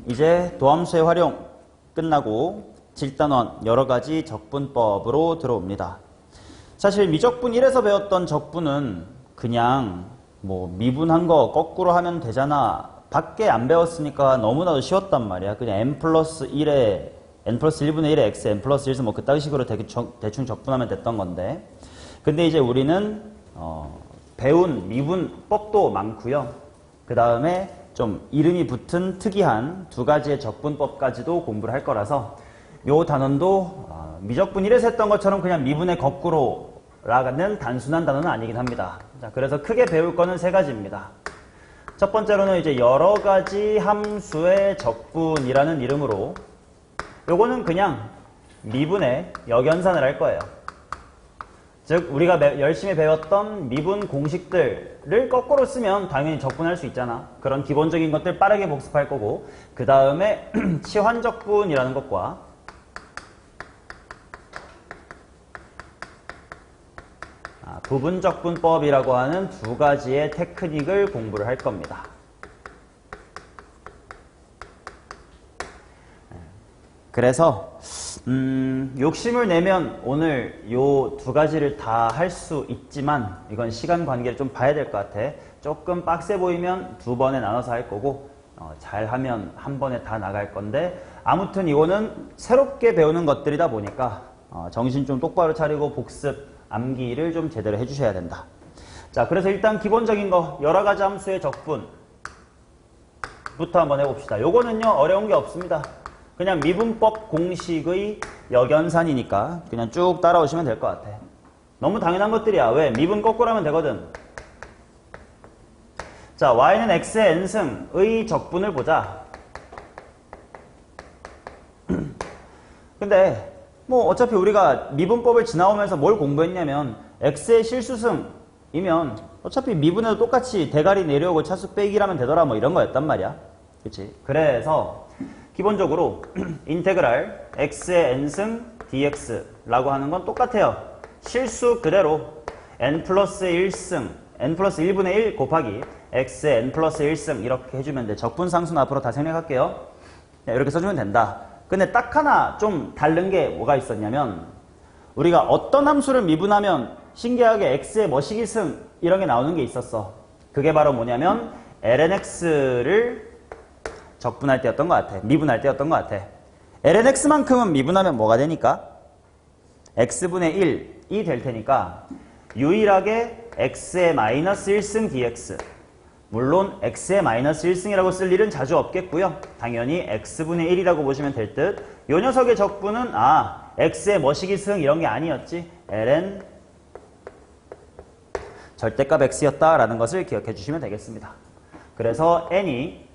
이제 도함수의 활용 끝나고 질단원 여러가지 적분법으로 들어옵니다. 사실 미적분 1에서 배웠던 적분은 그냥 뭐 미분한 거 거꾸로 하면 되잖아 밖에 안 배웠으니까 너무나도 쉬웠단 말이야. 그냥 n 플러스 1에 n 플러스 1분의 1에 x n 플러스 1에서 뭐 그따위 식으로 대충 적분하면 됐던 건데, 근데 이제 우리는 배운 미분법도 많고요. 그 다음에 좀 이름이 붙은 특이한 두 가지의 적분법까지도 공부를 할 거라서 요 단원도 미적분 1에서 했던 것처럼 그냥 미분의 거꾸로라는 단순한 단어는 아니긴 합니다. 자, 그래서 크게 배울 거는 세 가지입니다. 첫 번째로는 이제 여러 가지 함수의 적분이라는 이름으로 요거는 그냥 미분의 역연산을 할 거예요. 즉 우리가 열심히 배웠던 미분 공식들을 거꾸로 쓰면 당연히 적분할 수 있잖아. 그런 기본적인 것들 빠르게 복습할 거고, 그 다음에 치환적분이라는 것과 부분적분법이라고 하는 두 가지의 테크닉을 공부를 할 겁니다. 그래서 욕심을 내면 오늘 요 두 가지를 다 할 수 있지만 이건 시간 관계를 좀 봐야 될 것 같아. 조금 빡세 보이면 두 번에 나눠서 할 거고, 잘하면 한 번에 다 나갈 건데, 아무튼 이거는 새롭게 배우는 것들이다 보니까 정신 좀 똑바로 차리고 복습, 암기를 좀 제대로 해주셔야 된다. 자, 그래서 일단 기본적인 거 여러 가지 함수의 적분부터 한번 해봅시다. 요거는요 어려운 게 없습니다. 그냥 미분법 공식의 역연산이니까 그냥 쭉 따라오시면 될 것 같아. 너무 당연한 것들이야. 왜? 미분 거꾸로 하면 되거든. 자, y는 x의 n승의 적분을 보자. 근데 뭐 어차피 우리가 미분법을 지나오면서 뭘 공부했냐면 x의 실수승이면 어차피 미분에도 똑같이 대가리 내려오고 차수 빼기라면 되더라 뭐 이런 거였단 말이야. 그치? 그래서 기본적으로 인테그랄 x의 n승 dx라고 하는 건 똑같아요. 실수 그대로 n 플러스 1승, n 플러스 1분의 1 곱하기 x의 n 플러스 1승 이렇게 해주면 돼. 적분상수는 앞으로 다 생략할게요. 이렇게 써주면 된다. 근데 딱 하나 좀 다른 게 뭐가 있었냐면, 우리가 어떤 함수를 미분하면 신기하게 x의 머시기승 이런 게 나오는 게 있었어. 그게 바로 뭐냐면 lnx를 적분할 때였던 것 같아. 미분할 때였던 것 같아. lnx만큼은 미분하면 뭐가 되니까? x분의 1이 될 테니까 유일하게 x의 마이너스 1승 dx, 물론 x의 마이너스 1승이라고 쓸 일은 자주 없겠고요. 당연히 x분의 1이라고 보시면 될 듯. 요 녀석의 적분은 x의 머시기승 이런 게 아니었지. ln 절대값 x였다라는 것을 기억해 주시면 되겠습니다. 그래서 n이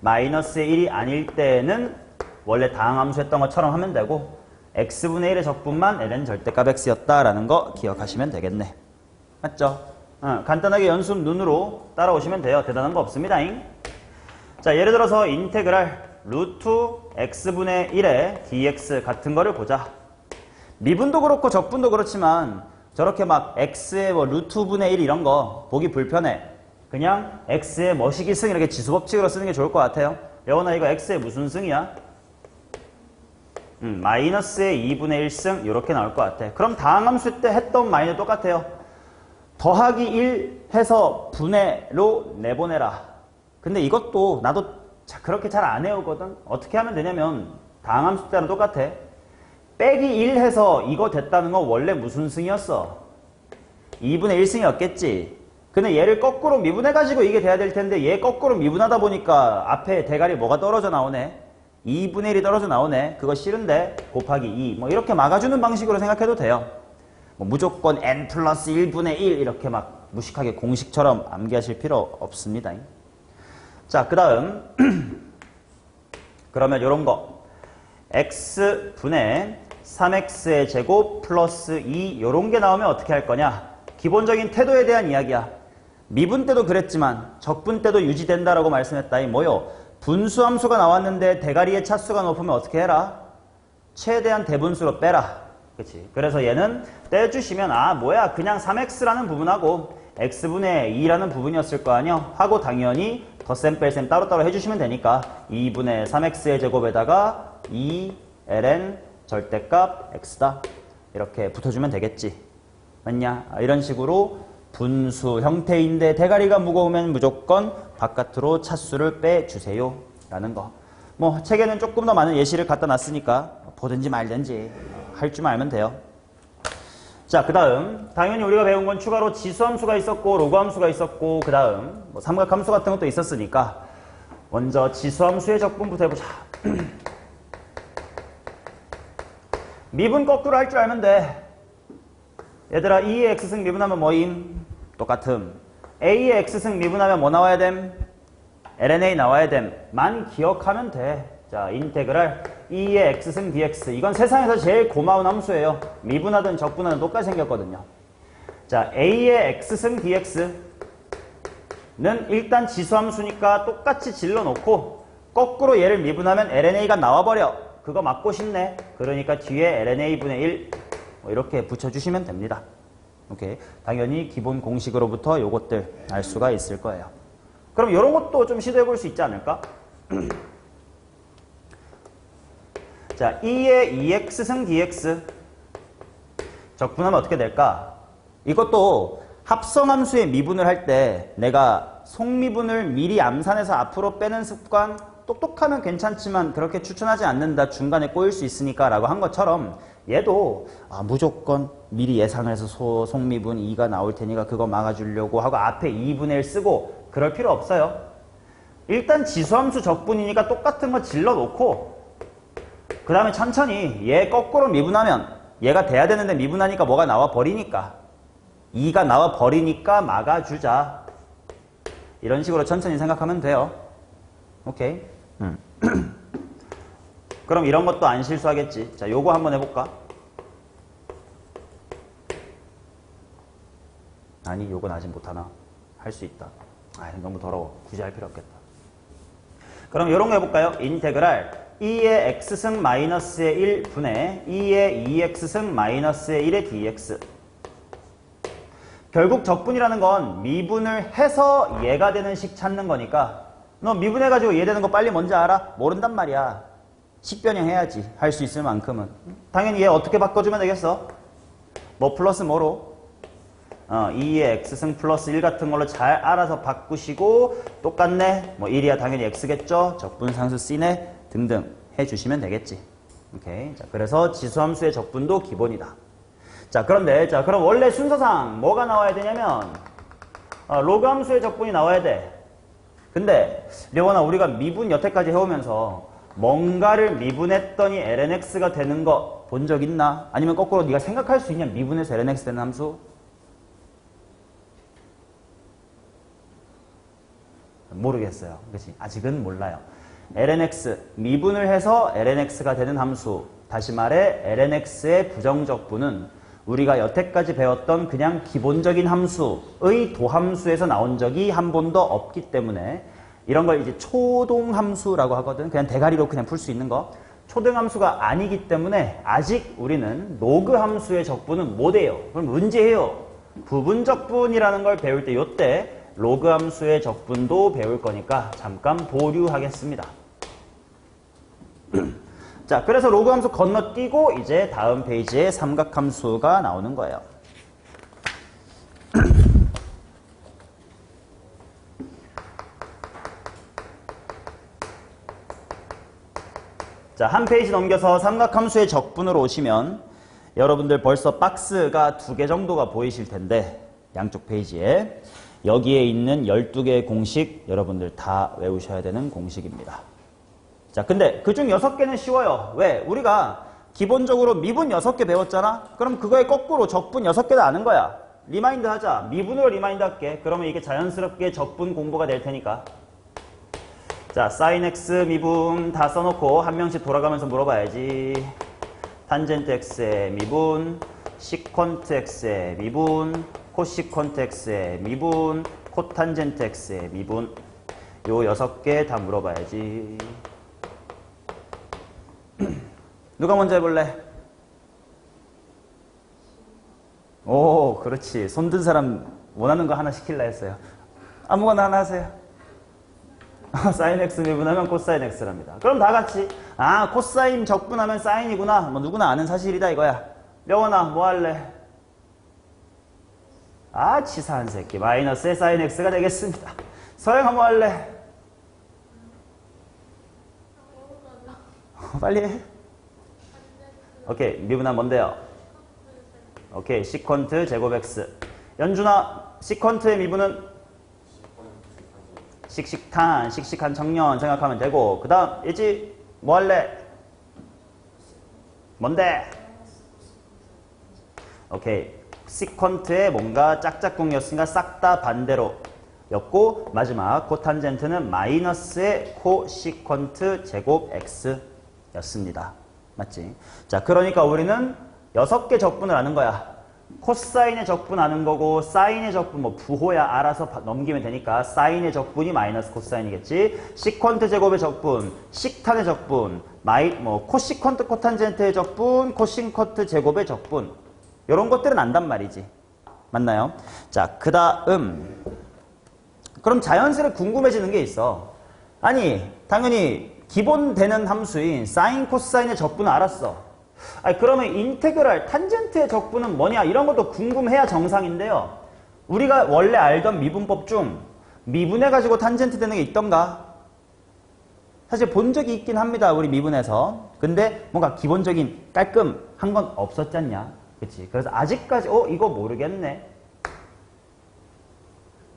마이너스의 1이 아닐 때는 원래 다항함수 했던 것처럼 하면 되고, x분의 1의 적분만 ln 절대값 x였다라는 거 기억하시면 되겠네. 맞죠? 간단하게 연습 눈으로 따라오시면 돼요. 대단한 거 없습니다잉. 자, 예를 들어서 인테그랄 루트 x분의 1의 dx 같은 거를 보자. 미분도 그렇고 적분도 그렇지만 저렇게 막 x의 뭐 루트분의 1 이런 거 보기 불편해. 그냥 x의 머시기 승 이렇게 지수법칙으로 쓰는 게 좋을 것 같아요. 여원아 이거 x의 무슨 승이야? 마이너스의 2분의 1승 이렇게 나올 것 같아. 그럼 다항함수 때 했던 마이너 똑같아요. 더하기 1 해서 분해로 내보내라. 근데 이것도 나도 그렇게 잘 안 해오거든. 어떻게 하면 되냐면 다항함수 때랑 똑같아. 빼기 1 해서 이거 됐다는 건 원래 무슨 승이었어? 2분의 1승이었겠지. 근데 얘를 거꾸로 미분해가지고 이게 돼야 될 텐데 얘 거꾸로 미분하다 보니까 앞에 대가리 뭐가 떨어져 나오네? 2분의 1이 떨어져 나오네. 그거 싫은데 곱하기 2 뭐 이렇게 막아주는 방식으로 생각해도 돼요. 뭐 무조건 n 플러스 1분의 1 이렇게 막 무식하게 공식처럼 암기하실 필요 없습니다. 자, 그 다음 그러면 요런 거 x분의 3x의 제곱 플러스 2 요런 게 나오면 어떻게 할 거냐? 기본적인 태도에 대한 이야기야. 미분 때도 그랬지만 적분 때도 유지된다라고 말씀했다. 이 뭐요? 분수함수가 나왔는데 대가리의 차수가 높으면 어떻게 해라? 최대한 대분수로 빼라. 그치? 그래서 얘는 떼주시면 뭐야 그냥 3x라는 부분하고 x분의 2라는 부분이었을 거 아니야? 하고 당연히 덧셈 뺄셈 따로따로 해주시면 되니까 2분의 3x의 제곱에다가 2ln 절대값 x다. 이렇게 붙여주면 되겠지. 맞냐? 이런 식으로 분수 형태인데 대가리가 무거우면 무조건 바깥으로 차수를 빼주세요. 라는 거. 뭐 책에는 조금 더 많은 예시를 갖다 놨으니까 보든지 말든지 할 줄만 알면 돼요. 자, 그 다음 당연히 우리가 배운 건 추가로 지수함수가 있었고 로그함수가 있었고 그 다음 뭐 삼각함수 같은 것도 있었으니까 먼저 지수함수의 적분부터 해보자. 미분 거꾸로 할 줄 알면 돼. 얘들아 2의 x승 미분하면 뭐임? 똑같음. a의 x승 미분하면 뭐 나와야 됨? ln 나와야 됨. 만 기억하면 돼. 자, 인테그랄 2의 x승 dx. 이건 세상에서 제일 고마운 함수예요. 미분하든 적분하든 똑같이 생겼거든요. 자, a의 x승 dx는 일단 지수함수니까 똑같이 질러놓고 거꾸로 얘를 미분하면 ln가 나와버려. 그거 맞고 싶네. 그러니까 뒤에 ln분의 1 뭐 이렇게 붙여주시면 됩니다. 오케이. 당연히 기본 공식으로부터 요것들 알 수가 있을 거예요. 그럼 이런 것도 좀 시도해 볼 수 있지 않을까? 자, 2의 2x승 dx 적분하면 어떻게 될까? 이것도 합성함수의 미분을 할 때 내가 속미분을 미리 암산해서 앞으로 빼는 습관 똑똑하면 괜찮지만 그렇게 추천하지 않는다. 중간에 꼬일 수 있으니까 라고 한 것처럼 얘도 무조건 미리 예상을 해서 속미분 2가 나올 테니까 그거 막아주려고 하고 앞에 2분의 1 쓰고 그럴 필요 없어요. 일단 지수함수 적분이니까 똑같은 거 질러놓고 그 다음에 천천히 얘 거꾸로 미분하면 얘가 돼야 되는데 미분하니까 뭐가 나와 버리니까 2가 나와 버리니까 막아주자. 이런 식으로 천천히 생각하면 돼요. 오케이. 그럼 이런 것도 안 실수하겠지. 자, 요거 한번 해볼까? 아니, 요건 아직 못하나? 할 수 있다. 너무 더러워. 굳이 할 필요 없겠다. 그럼 요런 거 해볼까요? 인테그랄 2의 x승 마이너스의 1분의 2의 2x승 마이너스의 1의 dx. 결국 적분이라는 건 미분을 해서 얘가 되는 식 찾는 거니까 너 미분해가지고 얘 되는 거 빨리 뭔지 알아? 모른단 말이야. 식변형 해야지. 할 수 있을 만큼은. 당연히 얘 어떻게 바꿔주면 되겠어? 뭐 플러스 뭐로? 2의 x승 플러스 1 같은 걸로 잘 알아서 바꾸시고 똑같네. 뭐 1이야 당연히 x겠죠? 적분상수 c네 등등 해주시면 되겠지. 오케이. 자, 그래서 지수함수의 적분도 기본이다. 자, 그런데 자 그럼 원래 순서상 뭐가 나와야 되냐면 로그함수의 적분이 나와야 돼. 근데 려원아 우리가 미분 여태까지 해오면서 뭔가를 미분했더니 lnx가 되는 거 본 적 있나? 아니면 거꾸로 네가 생각할 수 있냐? 미분해서 lnx 되는 함수? 모르겠어요. 그치? 아직은 몰라요. lnx, 미분을 해서 lnx가 되는 함수. 다시 말해 lnx의 부정적분은 우리가 여태까지 배웠던 그냥 기본적인 함수의 도함수에서 나온 적이 한 번도 없기 때문에 이런 걸 이제 초동함수라고 하거든. 그냥 대가리로 그냥 풀 수 있는 거. 초등함수가 아니기 때문에 아직 우리는 로그함수의 적분은 못해요. 그럼 문제예요. 부분적분이라는 걸 배울 때 요때 로그함수의 적분도 배울 거니까 잠깐 보류하겠습니다. 자, 그래서 로그함수 건너뛰고 이제 다음 페이지에 삼각함수가 나오는 거예요. 자, 한 페이지 넘겨서 삼각함수의 적분으로 오시면 여러분들 벌써 박스가 2개 정도가 보이실 텐데 양쪽 페이지에 여기에 있는 12개의 공식 여러분들 다 외우셔야 되는 공식입니다. 자, 근데 그중 6개는 쉬워요. 왜? 우리가 기본적으로 미분 6개 배웠잖아? 그럼 그거에 거꾸로 적분 6개도 아는 거야. 리마인드 하자. 미분으로 리마인드 할게. 그러면 이게 자연스럽게 적분 공부가 될 테니까. 자, sin x 미분 다 써놓고 한 명씩 돌아가면서 물어봐야지. 탄젠트 x의 미분, 시퀀트 x의 미분, 코시퀀트 x의 미분, 코탄젠트 x의 미분. 요 6개 다 물어봐야지. 누가 먼저 해볼래? 오, 그렇지. 손 든 사람 원하는 거 하나 시킬라 했어요. 아무거나 하나 하세요. 사인 x 미분하면 코사인 x랍니다. 그럼 다 같이 코사인 적분하면 사인이구나. 뭐 누구나 아는 사실이다 이거야. 명원아 뭐 할래? 치사한 새끼. 마이너스의 사인 x가 되겠습니다. 서영아 뭐 할래? 빨리 해. 오케이. 미분하면 뭔데요? 오케이. 시컨트 제곱 x. 연준아 시컨트의 미분은 씩씩한 청년 생각하면 되고, 그 다음 예지 뭐 할래? 뭔데? 오케이. 시컨트의 뭔가 짝짝꿍이었으니까 싹 다 반대로 였고, 마지막 코탄젠트는 마이너스의 코시컨트 제곱 x 였습니다. 맞지? 자, 그러니까 우리는 6개 적분을 아는 거야. 코사인의 적분 아는 거고, 사인의 적분 뭐 부호야 알아서 넘기면 되니까 사인의 적분이 마이너스 코사인이겠지. 시컨트 제곱의 적분, 식탄의 적분, 코시컨트 코탄젠트의 적분, 코시컨트 제곱의 적분, 이런 것들은 안단 말이지. 맞나요? 자, 그 다음 그럼 자연스레 궁금해지는 게 있어. 아니 당연히 기본 되는 함수인 사인 코사인의 적분은 알았어. 그러면 인테그랄 탄젠트의 적분은 뭐냐, 이런 것도 궁금해야 정상인데요. 우리가 원래 알던 미분법 중 미분해가지고 탄젠트 되는 게 있던가? 사실 본 적이 있긴 합니다. 우리 미분해서. 근데 뭔가 기본적인 깔끔한 건 없었잖냐. 그치? 그래서 아직까지 이거 모르겠네.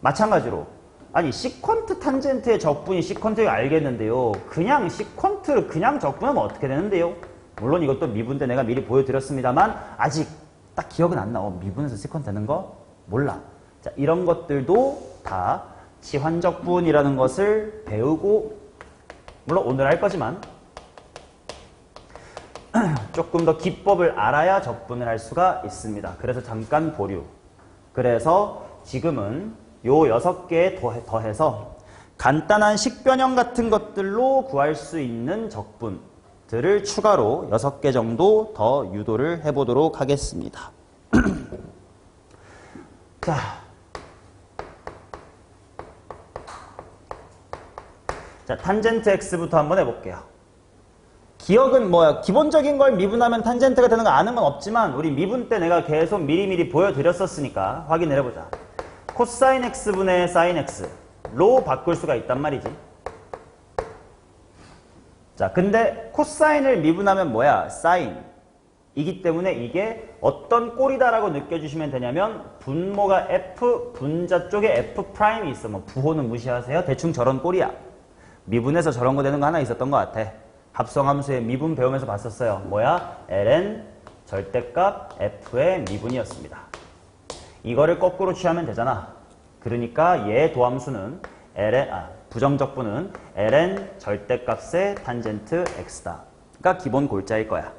마찬가지로 아니 시컨트 탄젠트의 적분이 시컨트가 알겠는데요. 그냥 시컨트를 그냥 적분하면 어떻게 되는데요? 물론 이것도 미분 때 내가 미리 보여드렸습니다만 아직 딱 기억은 안 나. 미분에서 시컨트 되는 거 몰라. 자, 이런 것들도 다 치환적분이라는 것을 배우고, 물론 오늘 할 거지만 조금 더 기법을 알아야 적분을 할 수가 있습니다. 그래서 잠깐 보류. 그래서 지금은 요 6개에 더해서 간단한 식변형 같은 것들로 구할 수 있는 적분들을 추가로 6개 정도 더 유도를 해보도록 하겠습니다. 자, 탄젠트 x부터 한번 해볼게요. 기억은 뭐야? 기본적인 걸 미분하면 탄젠트가 되는 거 아는 건 없지만 우리 미분 때 내가 계속 미리미리 보여드렸었으니까 확인을 해보자. 코사인 x분의 사인 x로 바꿀 수가 있단 말이지. 자, 근데 코사인을 미분하면 뭐야? 사인이기 때문에 이게 어떤 꼴이다라고 느껴주시면 되냐면 분모가 f, 분자 쪽에 f'이 있어. 뭐 부호는 무시하세요. 대충 저런 꼴이야. 미분해서 저런 거 되는 거 하나 있었던 것 같아. 합성함수의 미분 배우면서 봤었어요. 뭐야? ln 절대값 f의 미분이었습니다. 이거를 거꾸로 취하면 되잖아. 그러니까 얘 도함수는 부정적분은 ln 절대값의 탄젠트 x다가 기본 골자일 거야.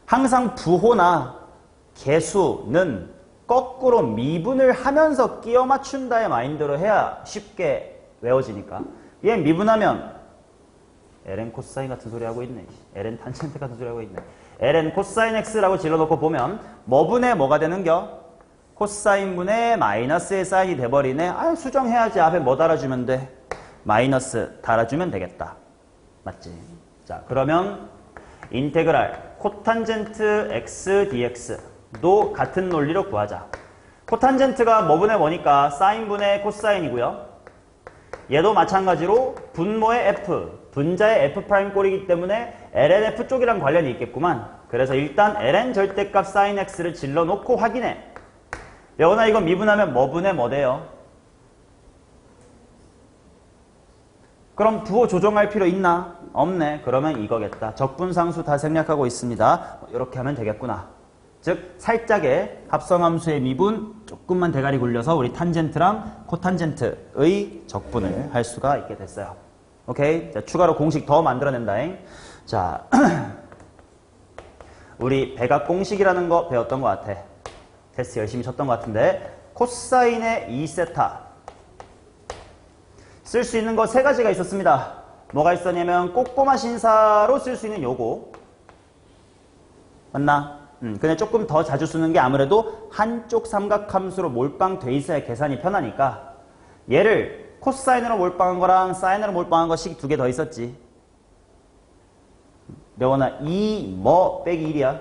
항상 부호나 개수는 거꾸로 미분을 하면서 끼워 맞춘다의 마인드로 해야 쉽게 외워지니까. 얘 미분하면 ln 코사인 같은 소리 하고 있네. ln 탄젠트 같은 소리 하고 있네. ln 코사인 x라고 질러놓고 보면 뭐분의 뭐가 되는겨? 코사인분의 마이너스의 사인이 돼버리네. 수정해야지. 앞에 뭐 달아주면 돼? 마이너스 달아주면 되겠다. 맞지? 자, 그러면 인테그랄 코탄젠트 x dx도 같은 논리로 구하자. 코탄젠트가 뭐분의 뭐니까 사인분의 코사인이고요. 얘도 마찬가지로 분모의 f, 분자의 f' 꼴이기 때문에 lnf 쪽이랑 관련이 있겠구만. 그래서 일단 ln 절대값 사인 x를 질러놓고 확인해. 여원아 이거 미분하면 뭐분의 뭐 돼요? 그럼 부호 조정할 필요 있나? 없네. 그러면 이거겠다. 적분상수 다 생략하고 있습니다. 이렇게 하면 되겠구나. 즉 살짝의 합성함수의 미분 조금만 대가리 굴려서 우리 탄젠트랑 코탄젠트의 적분을 할 수가 있게 됐어요. 오케이? 자, 추가로 공식 더 만들어낸다잉. 자, 우리 백악 공식이라는 거 배웠던 것 같아. 테스트 열심히 쳤던 것 같은데 코사인의 2세타 쓸 수 있는 거 3가지가 있었습니다. 뭐가 있었냐면 꼬꼬마 신사로 쓸 수 있는 요거 맞나? 근데 조금 더 자주 쓰는 게 아무래도 한쪽 삼각함수로 몰빵 돼 있어야 계산이 편하니까 얘를 코사인으로 몰빵한 거랑 사인으로 몰빵한 거 식 두 개 더 있었지. 명원아 2 뭐 빼기 1이야.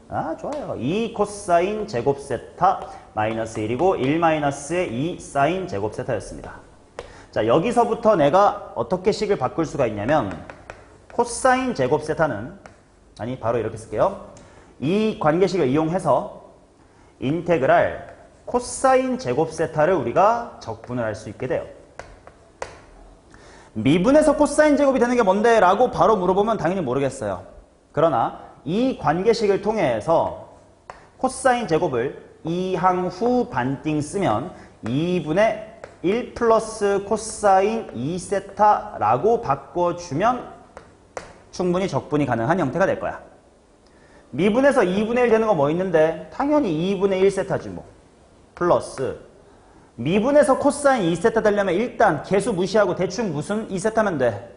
아 좋아요. 2 코사인 제곱 세타 마이너스 1이고 1 마이너스의 2 사인 제곱 세타였습니다. 자 여기서부터 내가 어떻게 식을 바꿀 수가 있냐면 코사인 제곱 세타는 아니 바로 이렇게 쓸게요. 이 관계식을 이용해서 인테그랄 코사인 제곱 세타를 우리가 적분을 할 수 있게 돼요. 미분에서 코사인 제곱이 되는 게 뭔데? 라고 바로 물어보면 당연히 모르겠어요. 그러나 이 관계식을 통해서 코사인 제곱을 이항후 반띵 쓰면 2분의 1 플러스 코사인 2세타라고 바꿔주면 충분히 적분이 가능한 형태가 될 거야. 미분에서 2분의 1 되는 거 뭐 있는데? 당연히 2분의 1세타지 뭐. 플러스 미분에서 코사인 2세타 되려면 일단 개수 무시하고 대충 무슨 2세타면 돼?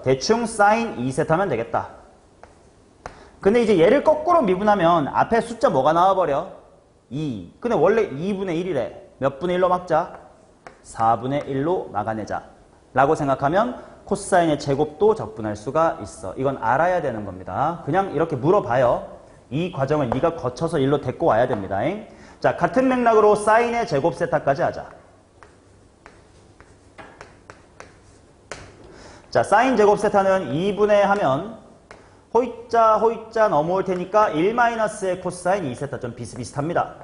대충 사인 2세타면 되겠다. 근데 이제 얘를 거꾸로 미분하면 앞에 숫자 뭐가 나와버려? 2. 근데 원래 2분의 1이래. 몇 분의 1로 막자? 4분의 1로 막아내자. 라고 생각하면 코사인의 제곱도 적분할 수가 있어. 이건 알아야 되는 겁니다. 그냥 이렇게 물어봐요. 이 과정을 네가 거쳐서 일로 데리고 와야 됩니다. 자, 같은 맥락으로 사인의 제곱 세타까지 하자. 자, 사인 제곱 세타는 2분의 하면 호이자 넘어올 테니까 1-의 코사인 2세타 좀 비슷비슷합니다.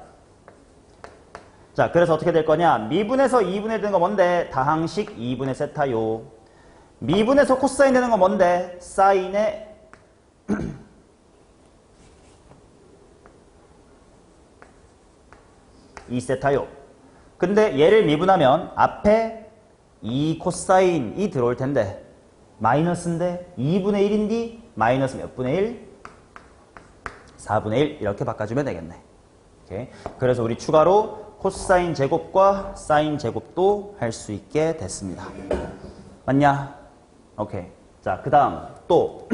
자, 그래서 어떻게 될 거냐? 미분에서 2분의 되는 거 뭔데? 다항식 2분의 세타요. 미분에서 코사인 되는 거 뭔데? 사인의 2세타요. 근데 얘를 미분하면 앞에 2 코사인이 들어올 텐데 마이너스인데 2분의 1인데 마이너스 몇 분의 1? 4분의 1 이렇게 바꿔주면 되겠네. 오케이. 그래서 우리 추가로 코사인 제곱과 사인 제곱도 할 수 있게 됐습니다. 맞냐? 오케이. 자, 그 다음 또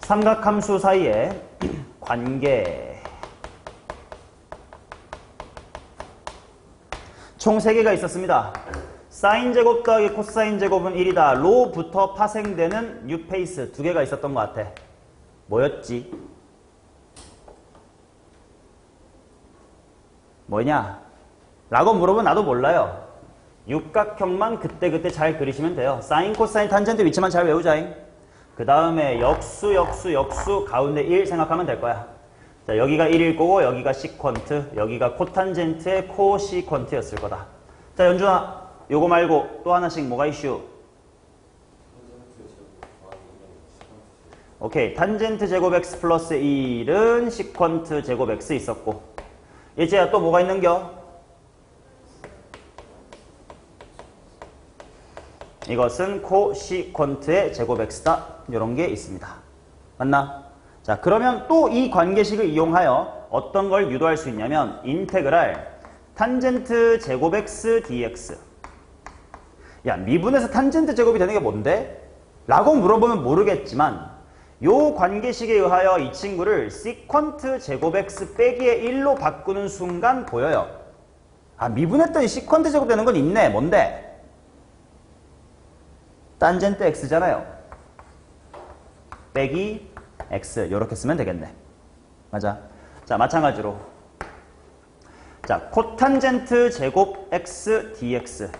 삼각함수 사이의 관계 총 3개가 있었습니다. 사인 제곱 더하기 코사인 제곱은 1이다. 로부터 파생되는 뉴페이스 2개가 있었던 것 같아. 뭐였지? 뭐냐? 라고 물어보면 나도 몰라요. 육각형만 그때그때 잘 그리시면 돼요. 사인, 코사인, 탄젠트 위치만 잘 외우자잉. 그 다음에 역수 가운데 1 생각하면 될 거야. 자, 여기가 1일 거고 여기가 시퀀트, 여기가 코탄젠트의 코시퀀트였을 거다. 자, 연준아, 요거 말고 또 하나씩 뭐가 이슈? 오케이, 탄젠트 제곱 x 플러스 1은 시퀀트 제곱 x 있었고 이제야 또 뭐가 있는겨? 이것은 코시퀀트의 제곱 x다. 이런 게 있습니다. 맞나? 자, 그러면 또 이 관계식을 이용하여 어떤 걸 유도할 수 있냐면 인테그랄 탄젠트 제곱 x dx. 야, 미분에서 탄젠트 제곱이 되는 게 뭔데? 라고 물어보면 모르겠지만 요 관계식에 의하여 이 친구를 시퀀트 제곱 x 빼기의 1로 바꾸는 순간 보여요. 아, 미분했더니 시퀀트 제곱 되는 건 있네. 뭔데? 탄젠트 x잖아요. 빼기 x 요렇게 쓰면 되겠네. 맞아. 자, 마찬가지로 자, 코탄젠트 제곱 x dx.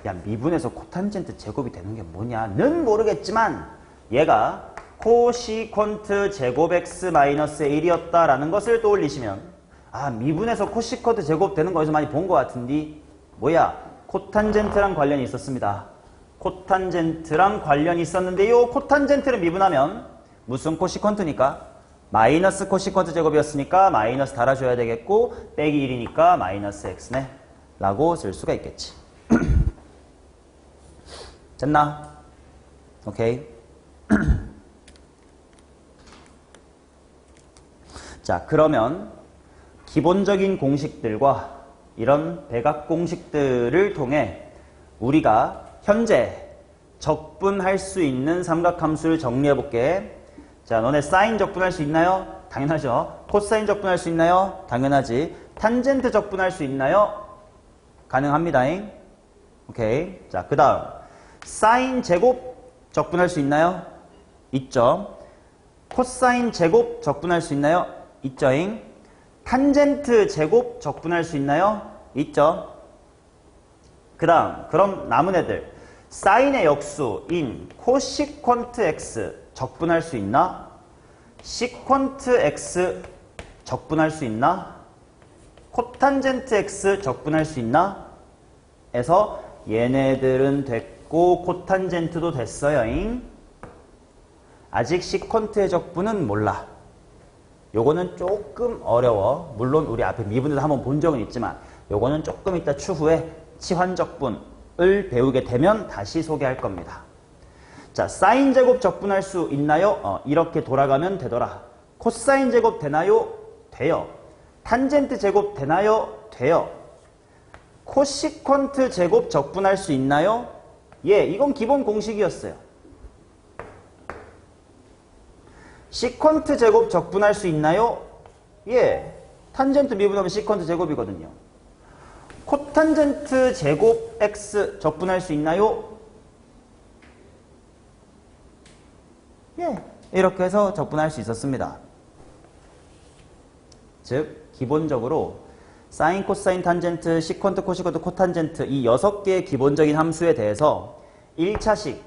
야, 미분에서 코탄젠트 제곱이 되는 게 뭐냐는 모르겠지만 얘가 코시퀀트 제곱 x 마이너스 1이었다라는 것을 떠올리시면 아, 미분에서 코시퀀트 제곱 되는 거에서 많이 본 것 같은데 뭐야? 코탄젠트랑 관련이 있었습니다. 코탄젠트랑 관련이 있었는데 요 코탄젠트를 미분하면 무슨 코시퀀트니까? 마이너스 코시퀀트 제곱이었으니까 마이너스 달아줘야 되겠고 빼기 1이니까 마이너스 x네 라고 쓸 수가 있겠지. 됐나? 오케이. 자, 그러면 기본적인 공식들과 이런 백악 공식들을 통해 우리가 현재 적분할 수 있는 삼각함수를 정리해 볼게. 자, 너네 사인 적분할 수 있나요? 당연하죠. 코사인 적분할 수 있나요? 당연하지. 탄젠트 적분할 수 있나요? 가능합니다잉. 오케이. 자, 그 다음 사인 제곱 적분할 수 있나요? 있죠. 코사인 제곱 적분할 수 있나요? 있죠잉. 탄젠트 제곱 적분할 수 있나요? 있죠. 그 다음 그럼 남은 애들 사인의 역수인 코시퀀트 x 적분할 수 있나? 시퀀트 x 적분할 수 있나? 코탄젠트 x 적분할 수 있나? 해서 얘네들은 됐고 코탄젠트도 됐어요잉. 아직 시퀀트의 적분은 몰라. 요거는 조금 어려워. 물론 우리 앞에 미분에서 한번 본 적은 있지만 요거는 조금 이따 추후에 치환적분을 배우게 되면 다시 소개할 겁니다. 자, 사인 제곱 적분할 수 있나요? 이렇게 돌아가면 되더라. 코사인 제곱 되나요? 돼요. 탄젠트 제곱 되나요? 돼요. 코시퀀트 제곱 적분할 수 있나요? 예, 이건 기본 공식이었어요. 시퀀트 제곱 적분할 수 있나요? 예, 탄젠트 미분하면 시퀀트 제곱이거든요. 코탄젠트 제곱 x 적분할 수 있나요? 예, 이렇게 해서 적분할 수 있었습니다. 즉 기본적으로 사인, 코사인, 탄젠트, 시퀀트, 코시퀀트, 코탄젠트 이 6개의 기본적인 함수에 대해서 1차식,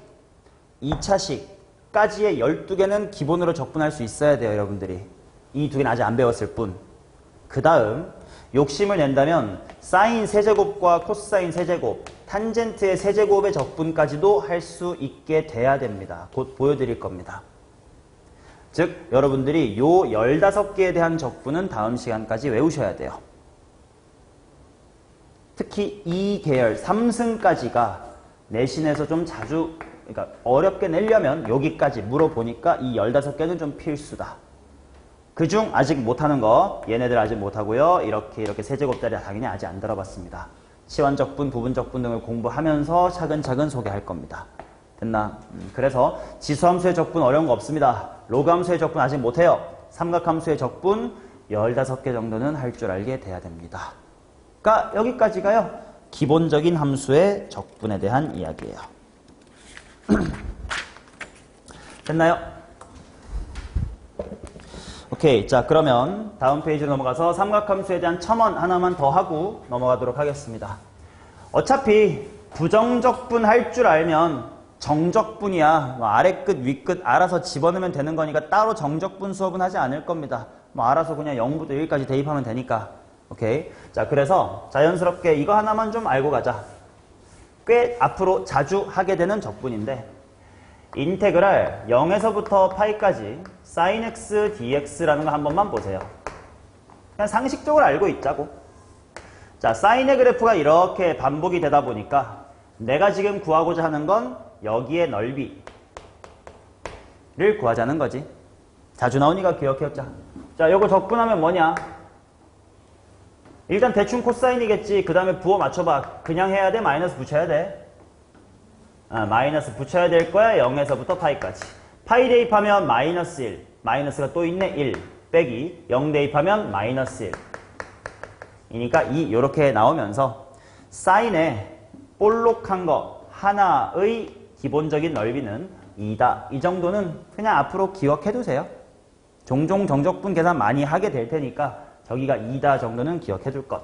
2차식까지의 12개는 기본으로 적분할 수 있어야 돼요, 여러분들이. 이 2개는 아직 안 배웠을 뿐. 그 다음 욕심을 낸다면 사인 세제곱과 코사인 세제곱, 탄젠트의 세제곱의 적분까지도 할 수 있게 돼야 됩니다. 곧 보여드릴 겁니다. 즉 여러분들이 요 15개에 대한 적분은 다음 시간까지 외우셔야 돼요. 특히 이 계열 3승까지가 내신에서 좀 자주, 그러니까 어렵게 내려면 여기까지 물어보니까 이 15개는 좀 필수다. 그중 아직 못하는 거 얘네들 아직 못하고요. 이렇게 세제곱짜리 당연히 아직 안 들어봤습니다. 치환적분, 부분적분 등을 공부하면서 차근차근 소개할 겁니다. 됐나? 그래서 지수함수의 적분 어려운 거 없습니다. 로그함수의 적분 아직 못해요. 삼각함수의 적분 15개 정도는 할 줄 알게 돼야 됩니다. 그러니까 여기까지가요. 기본적인 함수의 적분에 대한 이야기예요. 됐나요? 오케이. 자, 그러면 다음 페이지로 넘어가서 삼각함수에 대한 첨언 하나만 더 하고 넘어가도록 하겠습니다. 어차피 부정적분 할 줄 알면 정적분이야. 아래 끝, 위 끝 알아서 집어넣으면 되는 거니까 따로 정적분 수업은 하지 않을 겁니다. 알아서 그냥 0부터 1까지 대입하면 되니까. 오케이. 자, 그래서 자연스럽게 이거 하나만 좀 알고 가자. 꽤 앞으로 자주 하게 되는 적분인데 인테그랄 0에서부터 파이까지 sin x dx라는 거 한 번만 보세요. 그냥 상식적으로 알고 있자고. 자, 사인의 그래프가 이렇게 반복이 되다 보니까 내가 지금 구하고자 하는 건 여기의 넓이를 구하자는 거지. 자주 나오니까 기억해오자. 자, 요거 적분하면 뭐냐? 일단 대충 코사인이겠지. 그 다음에 부호 맞춰봐. 그냥 해야 돼? 마이너스 붙여야 돼? 마이너스 붙여야 될 거야. 0에서부터 파이까지. 파이 대입하면 마이너스 1. 마이너스가 또 있네. 1. 빼기 0 대입하면 마이너스 1. 이니까 2 요렇게 나오면서 사인의 볼록한 거 하나의 기본적인 넓이는 2다. 이 정도는 그냥 앞으로 기억해두세요. 종종 정적분 계산 많이 하게 될 테니까 저기가 2다 정도는 기억해둘 것.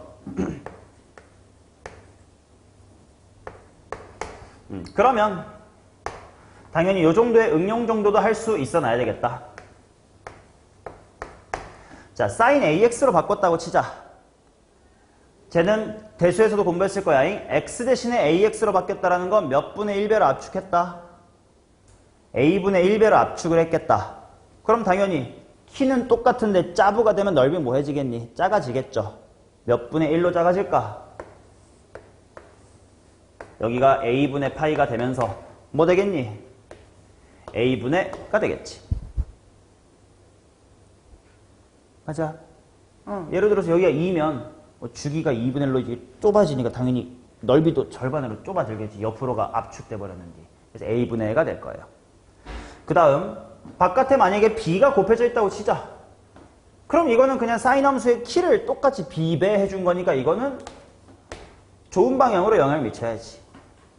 그러면 당연히 이 정도의 응용 정도도 할 수 있어 놔야 되겠다. 자, sin AX로 바꿨다고 치자. 쟤는 대수에서도 공부했을 거야. X 대신에 AX로 바뀌었다라는 건 몇 분의 1배로 압축했다? A분의 1배로 압축을 했겠다. 그럼 당연히 키는 똑같은데 짜부가 되면 넓이 뭐해지겠니? 작아지겠죠. 몇 분의 1로 작아질까? 여기가 A분의 파이가 되면서 뭐 되겠니? A분의가 되겠지. 맞아. 예를 들어서 여기가 2면 주기가 2분의 1로 이제 좁아지니까 당연히 넓이도 절반으로 좁아들겠지. 옆으로가 압축돼 버렸는데. 그래서 A분의가 될 거예요. 그 다음 바깥에 만약에 B가 곱해져 있다고 치자. 그럼 이거는 그냥 사인 함수의 키를 똑같이 비배해 준 거니까 이거는 좋은 방향으로 영향을 미쳐야지.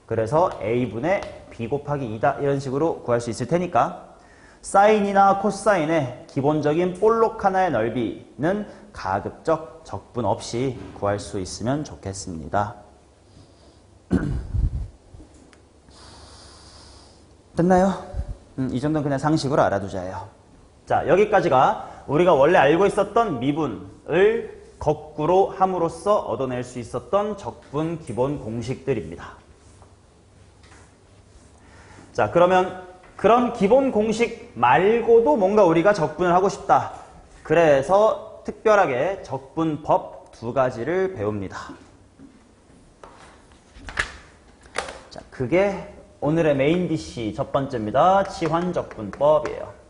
그래서 a분의 b 곱하기 2다 이런 식으로 구할 수 있을 테니까 사인이나 코사인의 기본적인 볼록 하나의 넓이는 가급적 적분 없이 구할 수 있으면 좋겠습니다. 됐나요? 이 정도는 그냥 상식으로 알아두자요. 자, 여기까지가 우리가 원래 알고 있었던 미분을 거꾸로 함으로써 얻어낼 수 있었던 적분 기본 공식들입니다. 자, 그러면 그런 기본 공식 말고도 뭔가 우리가 적분을 하고 싶다. 그래서 특별하게 적분법 두 가지를 배웁니다. 자, 그게 오늘의 메인 디시 첫 번째입니다. 치환적분법이에요.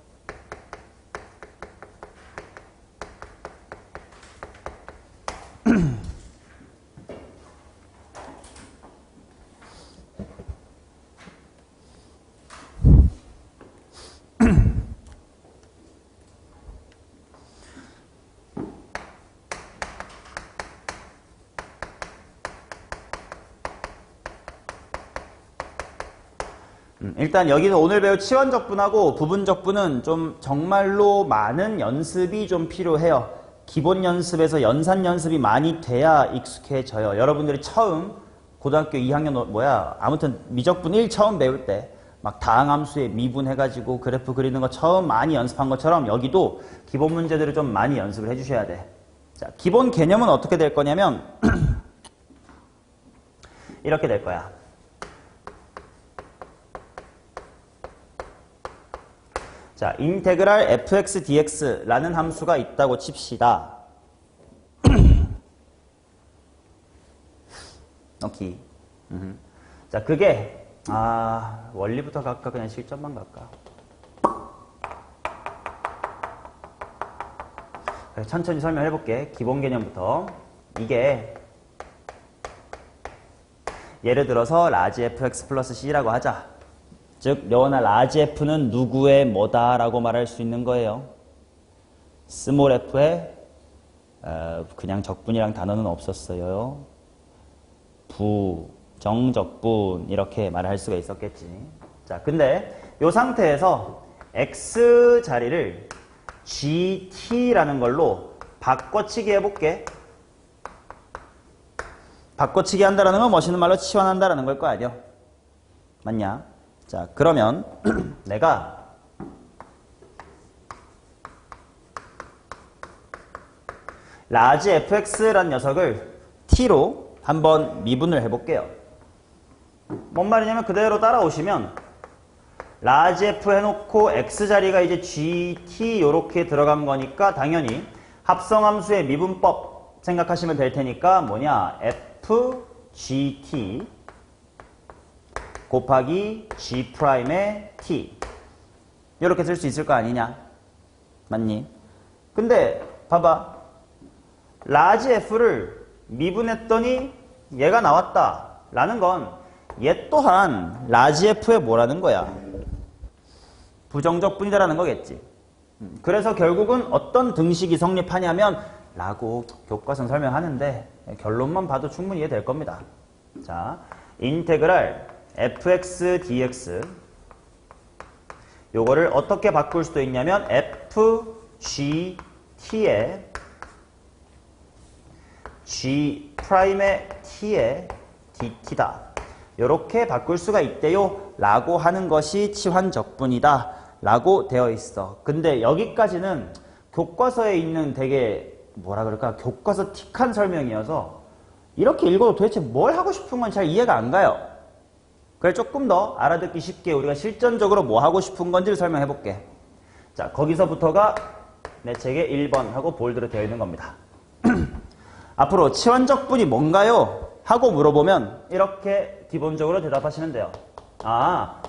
일단 여기서 오늘 배울 치환적분하고 부분적분은 좀 정말로 많은 연습이 좀 필요해요. 기본 연습에서 연산 연습이 많이 돼야 익숙해져요. 여러분들이 처음 고등학교 2학년 아무튼 미적분 1 처음 배울 때 막 다항함수에 미분해가지고 그래프 그리는 거 처음 많이 연습한 것처럼 여기도 기본 문제들을 좀 많이 연습을 해주셔야 돼. 자, 기본 개념은 어떻게 될 거냐면 이렇게 될 거야. 자, 인테그랄 fx dx라는 함수가 있다고 칩시다. 오케이. 자, 그게 원리부터 갈까 그냥 실전만 갈까? 그래, 천천히 설명해 볼게. 기본 개념부터. 이게 예를 들어서 라지 fx 플러스 c라고 하자. 즉, 여나 라지 f는 누구의 뭐다 라고 말할 수 있는 거예요. 스몰 f의 그냥 적분이랑 단어는 없었어요. 부정적분 이렇게 말할 수가 있었겠지. 자, 근데 이 상태에서 x 자리를 gt라는 걸로 바꿔치기 해볼게. 바꿔치기 한다라는 건 멋있는 말로 치환한다라는 걸 거 아니야? 맞냐? 자, 그러면 내가 라지 fx라는 녀석을 t로 한번 미분을 해볼게요. 뭔 말이냐면 그대로 따라오시면 라지 f 해놓고 x 자리가 이제 gt 요렇게 들어간 거니까 당연히 합성함수의 미분법 생각하시면 될 테니까 뭐냐 fgt 곱하기 g'의 t 이렇게 쓸 수 있을 거 아니냐? 맞니? 근데 봐봐. 라지 f를 미분했더니 얘가 나왔다 라는 건 얘 또한 라지 f의 뭐라는 거야? 부정적분이다라는 거겠지. 그래서 결국은 어떤 등식이 성립하냐면 라고 교과서는 설명하는데 결론만 봐도 충분히 이해될 겁니다. 자, 인테그랄 fx dx 요거를 어떻게 바꿀 수도 있냐면 fgt의 g'의 t의 dt다. 요렇게 바꿀 수가 있대요 라고 하는 것이 치환적분이다 라고 되어 있어. 근데 여기까지는 교과서에 있는 되게 뭐라 그럴까 교과서 틱한 설명이어서 이렇게 읽어도 도대체 뭘 하고 싶은 건 잘 이해가 안 가요. 그래 조금 더 알아듣기 쉽게 우리가 실전적으로 뭐 하고 싶은 건지를 설명해 볼게. 자, 거기서부터가 내 책에 1번 하고 볼드로 되어 있는 겁니다. 앞으로 치환적분이 뭔가요? 하고 물어보면 이렇게 기본적으로 대답하시면 돼요.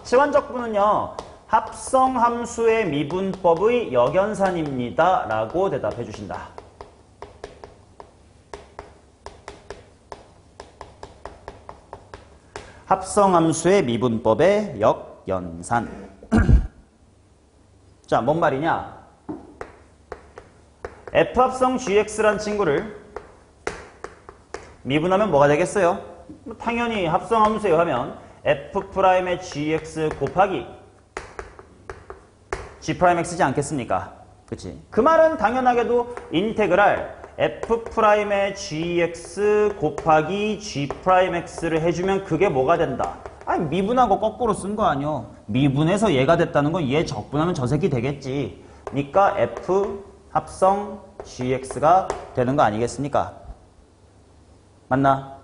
치환적분은요 합성함수의 미분법의 역연산입니다 라고 대답해 주신다. 합성함수의 미분법의 역연산. 자, 뭔 말이냐? F 합성 gx란 친구를 미분하면 뭐가 되겠어요? 당연히 합성함수예요 하면 F'의 gx 곱하기 g'x지 않겠습니까? 그치? 그 말은 당연하게도 인테그랄 F'의 gx 곱하기 g'x를 해주면 그게 뭐가 된다? 아니 미분한 거 거꾸로 쓴 거 아니요. 미분해서 얘가 됐다는 건 얘 적분하면 저 새끼 되겠지. 그러니까 F 합성 gx가 되는 거 아니겠습니까? 맞나?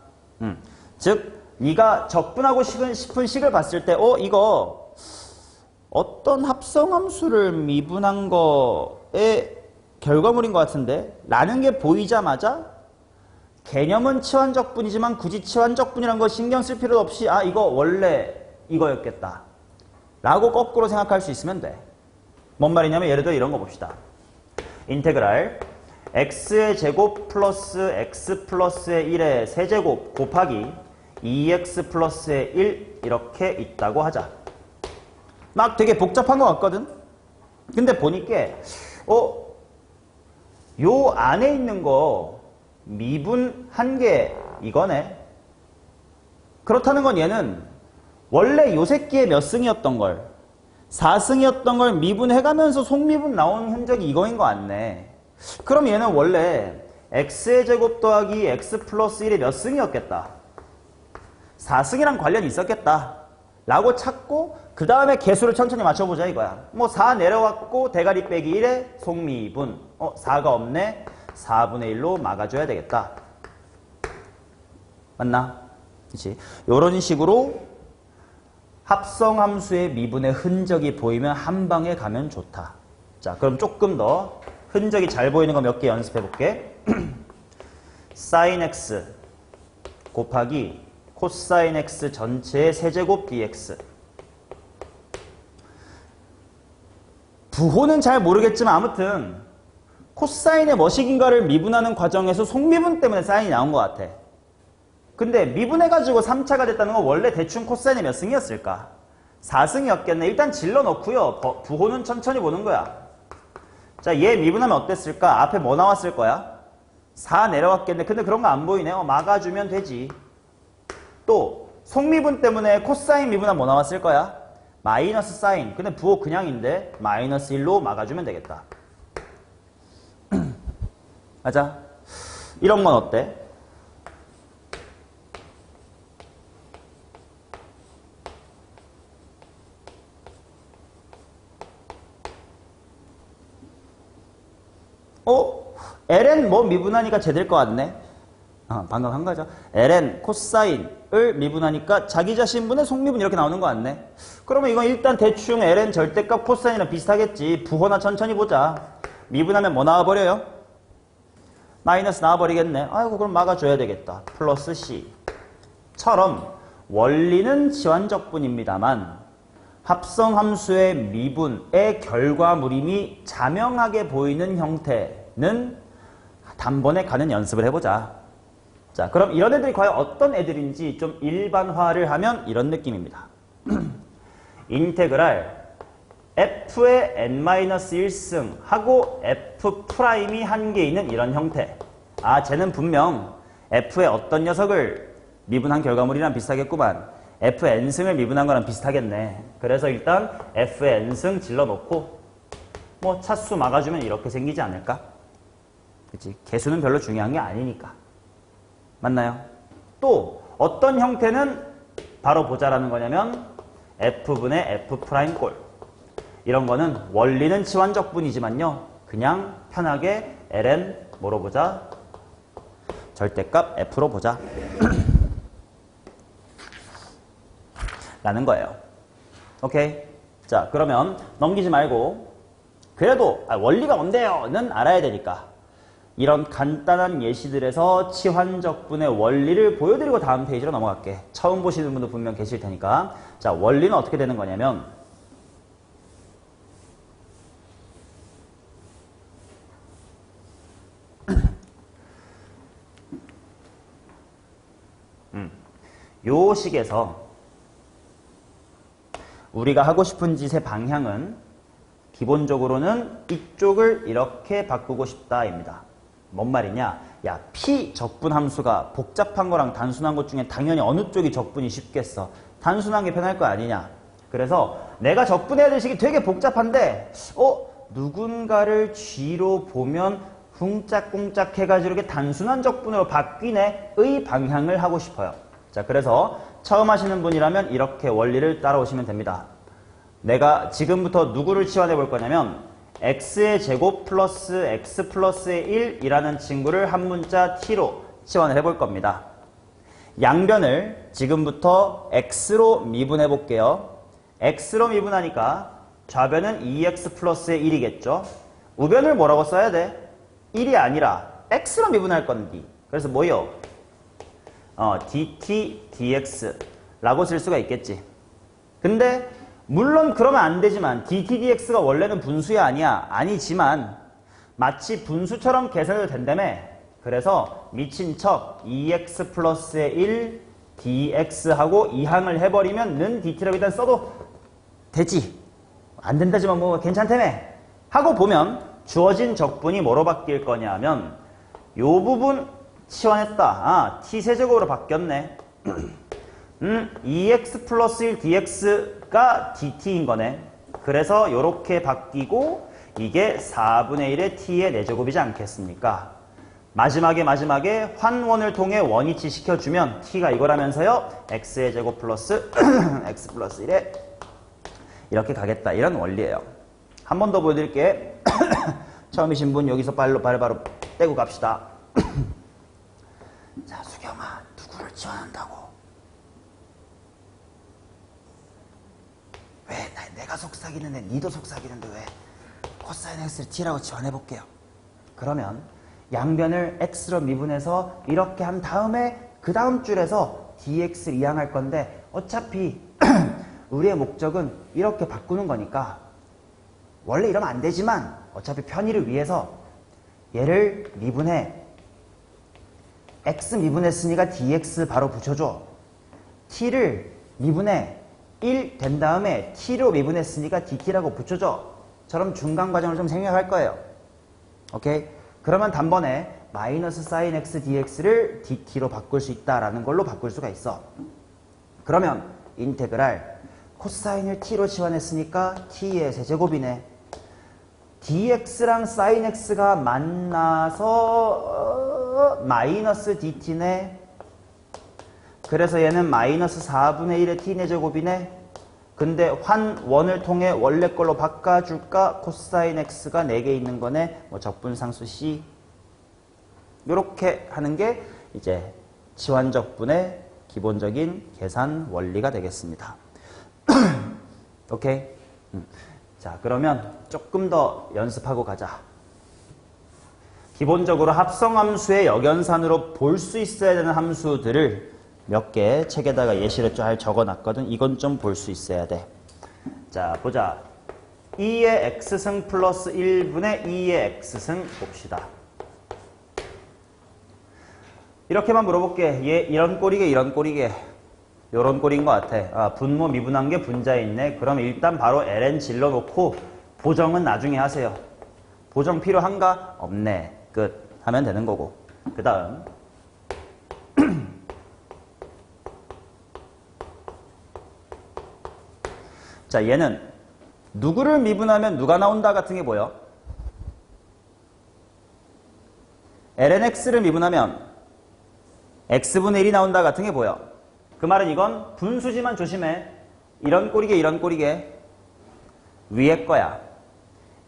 즉 네가 적분하고 싶은 식을 봤을 때 이거 어떤 합성함수를 미분한 거의 결과물인 것 같은데? 라는 게 보이자마자 개념은 치환적분이지만 굳이 치환적분이란 거 신경 쓸 필요 없이 이거 원래 이거였겠다 라고 거꾸로 생각할 수 있으면 돼. 뭔 말이냐면 예를 들어 이런 거 봅시다. 인테그랄 x의 제곱 플러스 x 플러스의 1의 세제곱 곱하기 2x 플러스의 1 이렇게 있다고 하자. 막 되게 복잡한 것 같거든? 근데 보니까 요 안에 있는 거 미분한 게 이거네. 그렇다는 건 얘는 원래 요 새끼의 몇 승이었던 걸 4승이었던 걸 미분해가면서 속미분 나온 흔적이 이거인 거 같네. 그럼 얘는 원래 x의 제곱 더하기 x 플러스 1의 몇 승이었겠다. 4승이랑 관련이 있었겠다 라고 찾고 그 다음에 개수를 천천히 맞춰보자 이거야. 4 내려왔고 대가리 빼기 1에 속미분 4가 없네. 4분의 1로 막아줘야 되겠다. 맞나? 그치? 요런 식으로 합성함수의 미분의 흔적이 보이면 한 방에 가면 좋다. 자, 그럼 조금 더 흔적이 잘 보이는 거 몇 개 연습해 볼게. sin x 곱하기 코사인 x 전체의 세제곱 dx. 부호는 잘 모르겠지만 아무튼 코사인의 뭐식인가를 미분하는 과정에서 속미분 때문에 사인이 나온 것 같아. 근데 미분해가지고 3차가 됐다는 건 원래 대충 코사인이 몇 승이었을까? 4승이었겠네. 일단 질러 넣고요. 부호는 천천히 보는 거야. 자, 얘 미분하면 어땠을까? 앞에 뭐 나왔을 거야? 4 내려왔겠네. 근데 그런 거 안 보이네. 막아주면 되지. 또 속미분 때문에 코사인 미분하면 뭐 나왔을 거야? 마이너스 사인. 근데 부호 그냥인데 마이너스 1로 막아주면 되겠다. 맞아? 이런 건 어때? ln 뭐 미분하니까 제 될 것 같네. 방금 한 거죠. ln 코사인을 미분하니까 자기 자신분의 속미분 이렇게 나오는 거 같네. 그러면 이건 일단 대충 ln 절대값 코사인이랑 비슷하겠지. 부호나 천천히 보자. 미분하면 뭐 나와버려요? 마이너스 나와버리겠네. 아이고 그럼 막아줘야 되겠다. 플러스 c처럼 원리는 치환적분입니다만 합성함수의 미분의 결과물임이 자명하게 보이는 형태는 단번에 가는 연습을 해보자. 자, 그럼 이런 애들이 과연 어떤 애들인지 좀 일반화를 하면 이런 느낌입니다. 인테그랄 f의 n-1승 하고 f'이 한 개 있는 이런 형태. 쟤는 분명 f의 어떤 녀석을 미분한 결과물이랑 비슷하겠구만. fn승을 미분한 거랑 비슷하겠네. 그래서 일단 fn승 질러놓고 차수 막아주면 이렇게 생기지 않을까? 그치? 개수는 별로 중요한 게 아니니까. 맞나요? 또 어떤 형태는 바로 보자라는 거냐면 f분의 f'꼴. 이런 거는 원리는 치환적분이지만요. 그냥 편하게 ln 뭐로 보자? 절대값 f로 보자. 라는 거예요. 오케이? 자, 그러면 넘기지 말고 그래도 원리가 뭔데요? 는 알아야 되니까 이런 간단한 예시들에서 치환적분의 원리를 보여드리고 다음 페이지로 넘어갈게. 처음 보시는 분도 분명 계실 테니까. 자, 원리는 어떻게 되는 거냐면 요 식에서 우리가 하고 싶은 짓의 방향은 기본적으로는 이쪽을 이렇게 바꾸고 싶다입니다. 뭔 말이냐? 야, P 적분 함수가 복잡한 거랑 단순한 것 중에 당연히 어느 쪽이 적분이 쉽겠어? 단순한 게 편할 거 아니냐? 그래서 내가 적분해야 될 식이 되게 복잡한데 누군가를 G로 보면 쿵짝쿵짝 해가지고 이렇게 단순한 적분으로 바뀌네 의 방향을 하고 싶어요. 자, 그래서 처음 하시는 분이라면 이렇게 원리를 따라오시면 됩니다. 내가 지금부터 누구를 치환해 볼 거냐면 x의 제곱 플러스 x 플러스의 1이라는 친구를 한 문자 t로 치환을 해볼 겁니다. 양변을 지금부터 x로 미분해 볼게요. x로 미분하니까 좌변은 2x 플러스의 1이겠죠. 우변을 뭐라고 써야 돼? 1이 아니라 x로 미분할 건디. 그래서 뭐요? dt dx라고 쓸 수가 있겠지. 근데 물론 그러면 안 되지만 dt dx가 원래는 분수야 아니야? 아니지만 마치 분수처럼 계산해도 된다며. 그래서 미친 척 2x 플러스의 1 dx하고 이항을 해버리면 는 dt라고 일단 써도 되지. 안 된다지만 뭐 괜찮다며. 하고 보면 주어진 적분이 뭐로 바뀔 거냐 하면 요 부분 치환했다. t세제곱으로 바뀌었네. 2x 플러스 1 dx가 dt인 거네. 그래서 요렇게 바뀌고 이게 4분의 1의 t의 4제곱이지 않겠습니까? 마지막에 환원을 통해 원위치 시켜주면 t가 이거라면서요. x의 제곱 플러스 x 플러스 1에 이렇게 가겠다. 이런 원리예요. 한 번 더 보여드릴게. 처음이신 분 여기서 바로 떼고 갑시다. 자, 수경아, 누구를 지원한다고? 왜? 내가 속삭이는데 니도 속삭이는데 왜? 코사인 x를 t라고 지원해볼게요. 그러면 양변을 x로 미분해서 이렇게 한 다음에 그 다음 줄에서 dx를 이항할 건데 어차피 우리의 목적은 이렇게 바꾸는 거니까 원래 이러면 안 되지만 어차피 편의를 위해서 얘를 미분해. x 미분했으니까 dx 바로 붙여줘. t를 미분해. 1 된 다음에 t로 미분했으니까 dt라고 붙여줘. 처럼 중간 과정을 좀 생략할 거예요. 오케이? 그러면 단번에 마이너스 sin x dx를 dt로 바꿀 수 있다라는 걸로 바꿀 수가 있어. 그러면 인테그랄 코사인을 t로 치환했으니까 t의 세제곱이네. dx랑 sin x가 만나서 마이너스 dt네. 그래서 얘는 마이너스 4분의 1의 t의 제곱이네. 근데 환원을 통해 원래 걸로 바꿔줄까? 코사인 x가 4개 있는 거네. 뭐 적분상수 c. 요렇게 하는 게 이제 치환적분의 기본적인 계산 원리가 되겠습니다. 오케이? 자, 그러면 조금 더 연습하고 가자. 기본적으로 합성함수의 역연산으로 볼 수 있어야 되는 함수들을 몇 개 책에다가 예시를 잘 적어놨거든. 이건 좀 볼 수 있어야 돼. 자, 보자. 2의 x승 플러스 1분의 2의 x승 봅시다. 이렇게만 물어볼게. 얘 이런 꼴이게 이런 꼴이게. 요런 꼴인 것 같아. 분모 미분한 게 분자에 있네. 그럼 일단 바로 ln 질러놓고 보정은 나중에 하세요. 보정 필요한가? 없네. 끝. 하면 되는 거고. 그 다음 자, 얘는 누구를 미분하면 누가 나온다 같은 게 뭐예요? ln x를 미분하면 x분의 1이 나온다 같은 게 뭐예요? 그 말은 이건 분수지만 조심해. 이런 꼴이게 이런 꼴이게 위에 거야.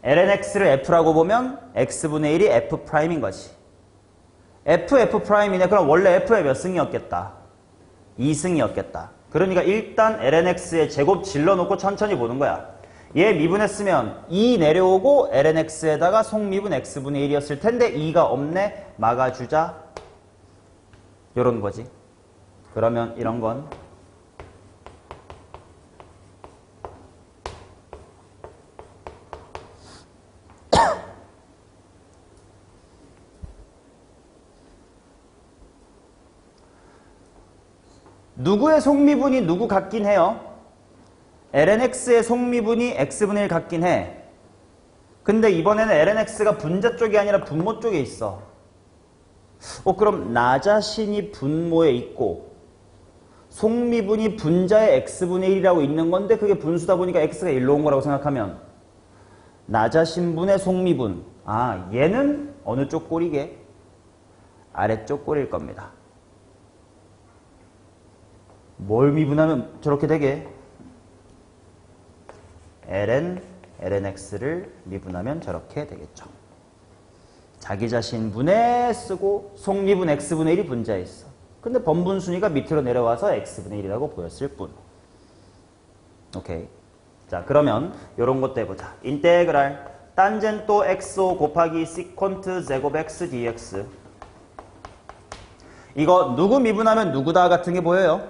ln x를 f라고 보면 x분의 1이 f'인 거지. f'이네. 그럼 원래 f의 몇 승이었겠다? 2승이었겠다. 그러니까 일단 ln x의 제곱 질러놓고 천천히 보는 거야. 얘 미분했으면 2 내려오고 ln x에다가 속미분 x분의 1이었을 텐데 2가 없네. 막아주자. 요런 거지. 그러면 이런 건 누구의 속미분이 누구 같긴 해요. ln x의 속미분이 x분의 1 같긴 해. 근데 이번에는 lnx가 분자 쪽이 아니라 분모 쪽에 있어. 그럼 나 자신이 분모에 있고 속미분이 분자의 x분의 1이라고 있는 건데 그게 분수다 보니까 x가 1로 온 거라고 생각하면 나 자신분의 속미분. 얘는 어느 쪽 꼴이게? 아래쪽 꼴일 겁니다. 뭘 미분하면 저렇게 되게? lnx를 미분하면 저렇게 되겠죠. 자기 자신 분의 쓰고 속미분 x분의 1이 분자에 있어. 근데 번분순위가 밑으로 내려와서 x분의 1이라고 보였을 뿐. 오케이. 자, 그러면 요런 것도 해보자. 인테그랄 탄젠토 xo 곱하기 시퀀트 제곱 x dx. 이거 누구 미분하면 누구다 같은 게 보여요?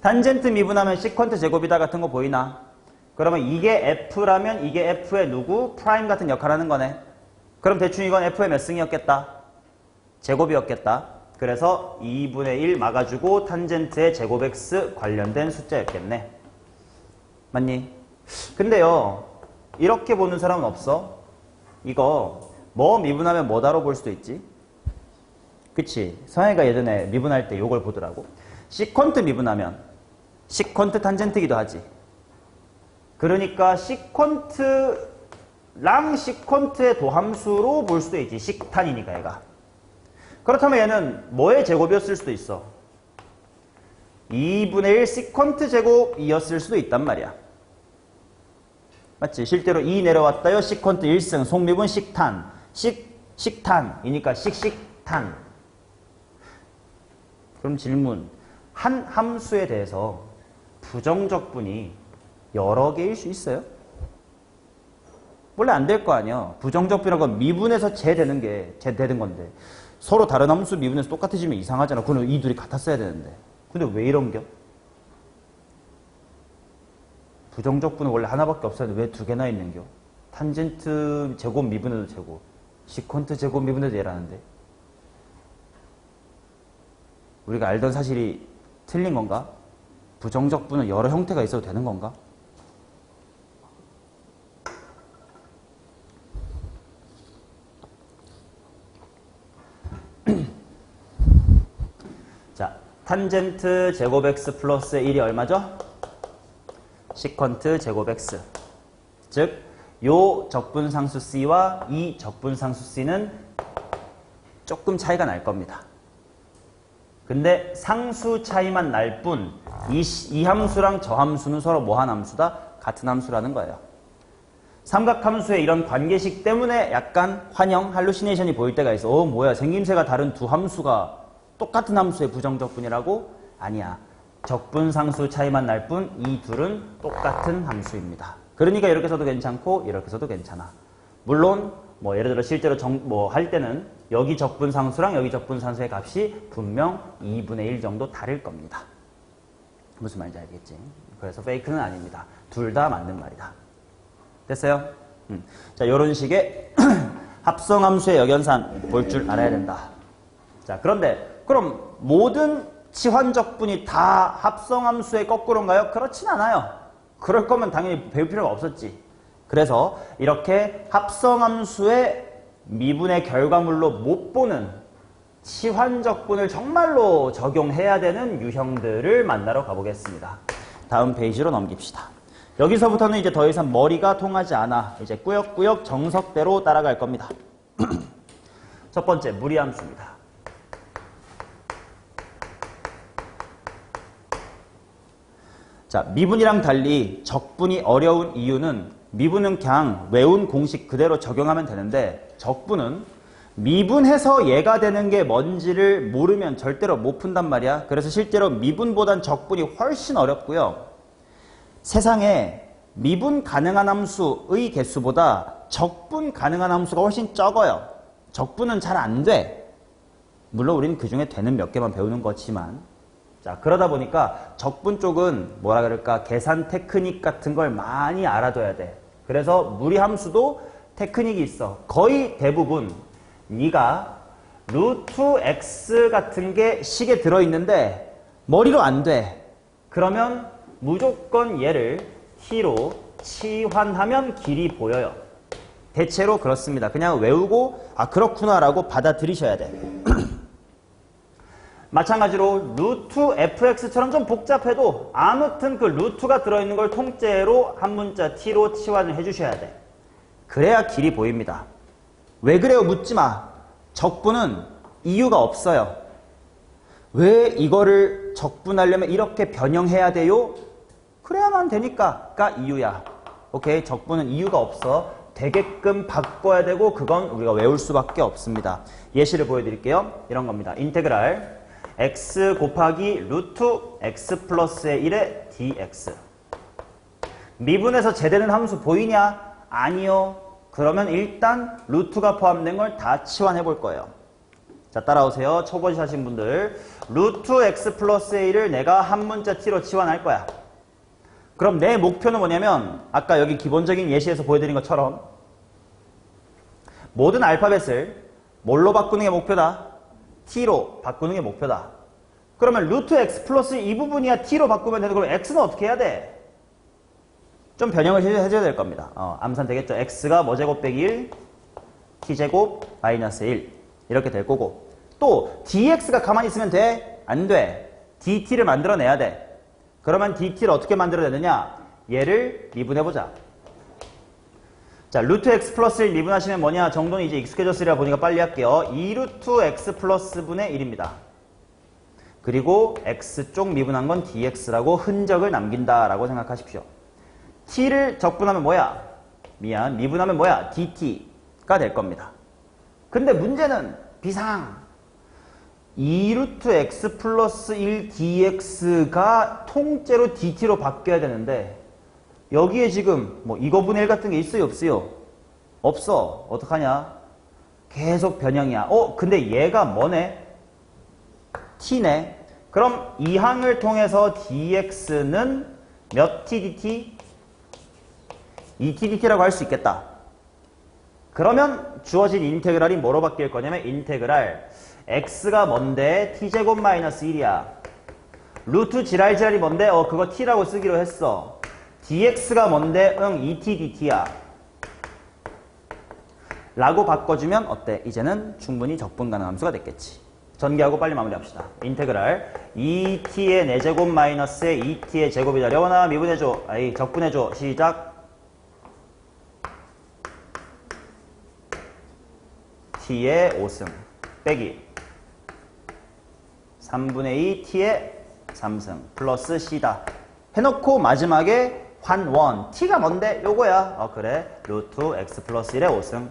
탄젠트 미분하면 시퀀트 제곱이다 같은 거 보이나? 그러면 이게 f라면 이게 f의 누구? 프라임 같은 역할을 하는 거네. 그럼 대충 이건 f의 몇 승이었겠다? 제곱이었겠다. 그래서 2분의 1 막아주고 탄젠트의 제곱 x 관련된 숫자였겠네. 맞니? 근데요, 이렇게 보는 사람은 없어? 이거 뭐 미분하면 뭐다로 볼 수도 있지? 그치? 성혜가 예전에 미분할 때 요걸 보더라고. 시퀀트 미분하면 시퀀트 탄젠트기도 하지. 그러니까 시퀀트랑 시퀀트의 도함수로 볼 수도 있지. 식탄이니까 얘가. 그렇다면 얘는 뭐의 제곱이었을 수도 있어. 2분의 1 시퀀트 제곱이었을 수도 있단 말이야. 맞지? 실제로 2 내려왔다요. 시퀀트 1승, 속미분 식탄. 식탄이니까 식탄. 그럼 질문. 한 함수에 대해서 부정적분이 여러 개일 수 있어요? 원래 안 될 거 아니야. 부정적분이라는 건 미분에서 제되는 건데 서로 다른 함수 미분에서 똑같아지면 이상하잖아. 그건 이 둘이 같았어야 되는데. 근데 왜 이런겨? 부정적분은 원래 하나밖에 없었는데 왜 두 개나 있는겨? 탄젠트 제곱 미분에도 제곱, 시퀀트 제곱 미분에도 얘라는데. 우리가 알던 사실이 틀린 건가? 부정적분은 여러 형태가 있어도 되는 건가? 자, 탄젠트 제곱 x 플러스 1이 얼마죠? 시퀀트 제곱 x. 즉, 요 적분상수 c와 이 적분상수 c는 조금 차이가 날 겁니다. 근데 상수 차이만 날 뿐, 이 함수랑 저 함수는 서로 뭐한 함수다? 같은 함수라는 거예요. 삼각함수의 이런 관계식 때문에 약간 환영, 할루시네이션이 보일 때가 있어. 뭐야, 생김새가 다른 두 함수가 똑같은 함수의 부정적분이라고? 아니야. 적분상수 차이만 날 뿐 이 둘은 똑같은 함수입니다. 그러니까 이렇게 써도 괜찮고 이렇게 써도 괜찮아. 물론 뭐 예를 들어 실제로 할 때는 여기 적분상수랑 여기 적분상수의 값이 분명 2분의 1 정도 다를 겁니다. 무슨 말인지 알겠지? 그래서 페이크는 아닙니다. 둘 다 맞는 말이다. 됐어요? 자, 이런 식의 합성함수의 역연산 볼 줄 알아야 된다. 자, 그런데 그럼 모든 치환적분이 다 합성함수의 거꾸로인가요? 그렇진 않아요. 그럴 거면 당연히 배울 필요가 없었지. 그래서 이렇게 합성함수의 미분의 결과물로 못 보는 치환적분을 정말로 적용해야 되는 유형들을 만나러 가보겠습니다. 다음 페이지로 넘깁시다. 여기서부터는 이제 더 이상 머리가 통하지 않아. 이제 꾸역꾸역 정석대로 따라갈 겁니다. 첫 번째, 무리함수입니다. 자, 미분이랑 달리 적분이 어려운 이유는 미분은 그냥 외운 공식 그대로 적용하면 되는데 적분은 미분해서 얘가 되는 게 뭔지를 모르면 절대로 못 푼단 말이야. 그래서 실제로 미분보단 적분이 훨씬 어렵고요. 세상에 미분 가능한 함수의 개수보다 적분 가능한 함수가 훨씬 적어요. 적분은 잘 안 돼. 물론 우리는 그 중에 되는 몇 개만 배우는 거지만. 자, 그러다 보니까 적분 쪽은 뭐라 그럴까, 계산 테크닉 같은 걸 많이 알아둬야 돼. 그래서 무리함수도 테크닉이 있어. 거의 대부분 네가 루트 x 같은 게 식에 들어있는데 머리로 안 돼. 그러면 무조건 얘를 t로 치환하면 길이 보여요. 대체로 그렇습니다. 그냥 외우고 아 그렇구나라고 받아들이셔야 돼. 마찬가지로 루트 fx처럼 좀 복잡해도 아무튼 그 루트가 들어있는 걸 통째로 한 문자 t로 치환을 해주셔야 돼. 그래야 길이 보입니다. 왜 그래요? 묻지 마. 적분은 이유가 없어요. 왜 이거를 적분하려면 이렇게 변형해야 돼요? 그래야만 되니까가 이유야. 오케이? 적분은 이유가 없어. 되게끔 바꿔야 되고 그건 우리가 외울 수밖에 없습니다. 예시를 보여드릴게요. 이런 겁니다. 인테그랄 x 곱하기 루트 x 플러스의 1의 dx. 미분에서 제되는 함수 보이냐? 아니요. 그러면 일단 루트가 포함된 걸 다 치환해 볼 거예요. 자, 따라오세요. 초보시 하신 분들. 루트 x 플러스의 1을 내가 한 문자 t로 치환할 거야. 그럼 내 목표는 뭐냐면 아까 여기 기본적인 예시에서 보여드린 것처럼 모든 알파벳을 뭘로 바꾸는 게 목표다? t로 바꾸는 게 목표다. 그러면 루트 x 플러스 이 부분이야 t로 바꾸면 되는데 그럼 x는 어떻게 해야 돼? 좀 변형을 해줘야 될 겁니다. 암산 되겠죠? x가 뭐 제곱 빼기 1, t제곱 마이너스 1 이렇게 될 거고 또 dx가 가만히 있으면 돼? 안 돼. dt를 만들어내야 돼. 그러면 dt를 어떻게 만들어내느냐? 얘를 미분해보자. 자, 루트 x 플러스 1 미분하시면 뭐냐? 정도는 이제 익숙해졌으리라 보니까 빨리 할게요. 2루트 x 플러스 분의 1입니다. 그리고 x쪽 미분한 건 dx라고 흔적을 남긴다라고 생각하십시오. t를 적분하면 뭐야? 미분하면 뭐야? dt가 될 겁니다. 근데 문제는 비상. 2루트 x 플러스 1 dx가 통째로 dt로 바뀌어야 되는데 여기에 지금 뭐 이거분의 1 같은 게 있어요? 없어요? 없어. 어떡하냐? 계속 변형이야. 근데 얘가 뭐네? t네. 그럼 이 항을 통해서 dx는 몇 t dt? 2t dt라고 할 수 있겠다. 그러면 주어진 인테그랄이 뭐로 바뀔 거냐면 인테그랄 x가 뭔데? t제곱 마이너스 1이야. 루트 지랄지랄이 뭔데? 그거 t라고 쓰기로 했어. dx가 뭔데? 2t dt야. 라고 바꿔주면 어때? 이제는 충분히 적분 가능 함수가 됐겠지. 전개하고 빨리 마무리합시다. 인테그랄 2t의 4제곱 마이너스의 2t의 제곱이다. 려원아 미분해줘. 적분해줘. 시작. t의 5승 빼기 3분의 2 t의 3승 플러스 c다. 해놓고 마지막에 환원. t가 뭔데? 요거야. 그래. 루트 x 플러스 1의 5승.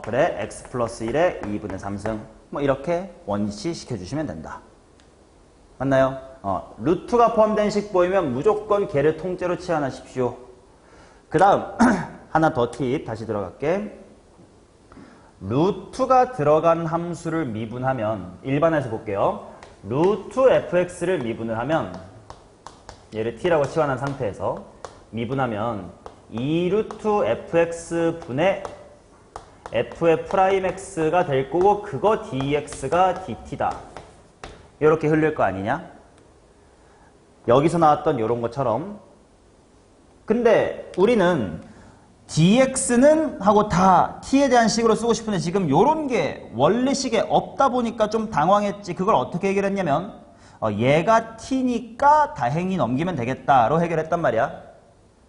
그래. x 플러스 1의 2분의 3승. 뭐 이렇게 원위치 시켜주시면 된다. 맞나요? 루트가 포함된 식 보이면 무조건 걔를 통째로 치환하십시오. 그 다음 하나 더 팁 다시 들어갈게. 루트가 들어간 함수를 미분하면 일반에서 볼게요. 루트 fx를 미분을 하면 얘를 t라고 치환한 상태에서 미분하면 2루트 fx 분의 f의 프라임 x가 될 거고 그거 dx가 dt다. 이렇게 흘릴 거 아니냐? 여기서 나왔던 이런 것처럼. 근데 우리는 dx는 하고 다 t에 대한 식으로 쓰고 싶은데 지금 요런 게 원래식에 없다 보니까 좀 당황했지. 그걸 어떻게 해결했냐면 얘가 t니까 다행히 넘기면 되겠다로 해결했단 말이야.